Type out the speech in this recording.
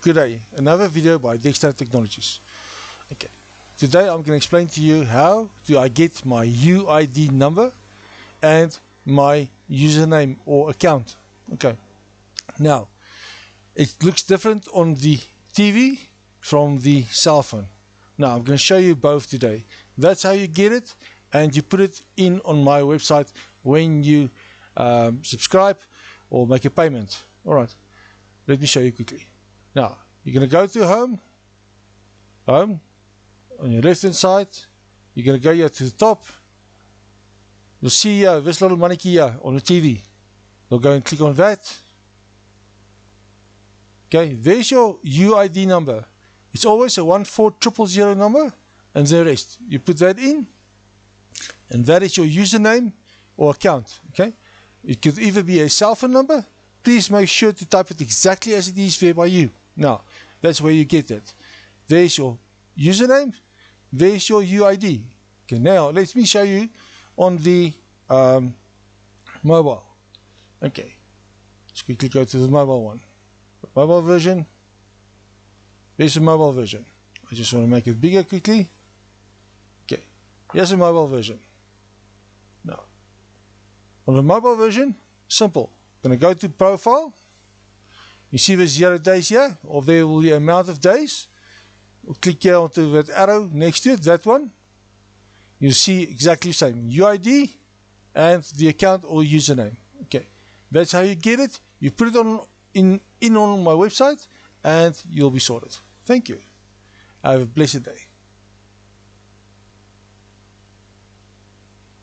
Good day, another video by Dexter Technologies. Okay, today I'm going to explain to you how do I get my UID number and my username or account. Okay, now it looks different on the TV from the cell phone. Now I'm going to show you both today. That's how you get it, and you put it in on my website when you subscribe or make a payment. Alright, let me show you quickly. Now you're going to go to home, on your left hand side. You're going to go here to the top. You'll see here this little mannetjie here on the TV. You'll go and click on that. Okay, there's your UID number. It's always a 14000 number, and the rest you put that in, and that is your username or account. Okay, it could either be a cell phone number. Please make sure to type it exactly as it is there by you. Now that's where you get that. There's your username, there's your UID. Okay, now let me show you on the mobile. Okay, let's quickly go to the mobile one. Mobile version. There's a mobile version. I just want to make it bigger quickly. Okay, here's a mobile version. Now, on the mobile version, simple. I'm going to go to profile. You see the 0 days here, or there will be amount of days. We'll click here onto that arrow next to it, that one. You'll see exactly the same UID and the account or username. Okay, that's how you get it. You put it on on my website, and you'll be sorted. Thank you. Have a blessed day.